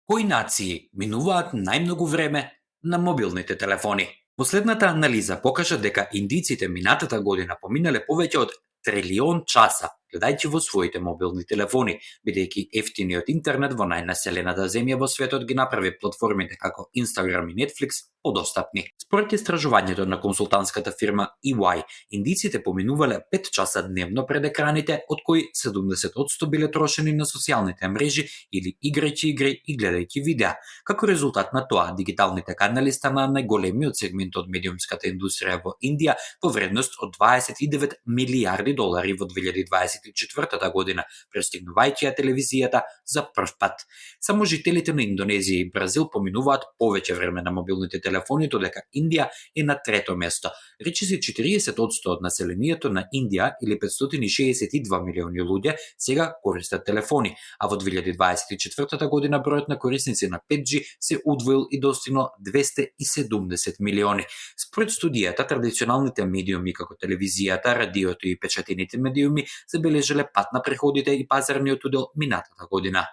Кои нации минуваат најмногу време на мобилните телефони? Последната анализа покажа дека индиците минатата година поминале повеќе од трилион часа гледајќи во своите мобилни телефони, бидејќи ефтиниот интернет во најнаселената земја во светот ги направи платформите како Instagram и Netflix подостапни. Според истражувањето на консултантската фирма EY, индиците поминувале 5 часа дневно пред екраните, од кои 70% биле трошени на социјалните мрежи или играјќи игри и гледајќи видеа. Како резултат на тоа, дигиталните канали станаа најголемиот сегмент од медиумската индустрија во Индија по вредност од 29 милиарди долари во 2024 година, престигнувајќи ја телевизијата за прв пат. Само жителите на Индонезија и Бразил поминуваат повеќе време на мобилните телефони, додека Индија е на трето место. Речиси 40% од населението на Индија или 562 милиони луѓе сега користат телефони, а во 2024 година бројот на корисници на 5G се удвоил и достигнал 270 милиони. Според студијата, традиционалните медиуми како телевизијата, радиото и печатените медиуми забележале пат на приходите и пазарниот удел минатата година.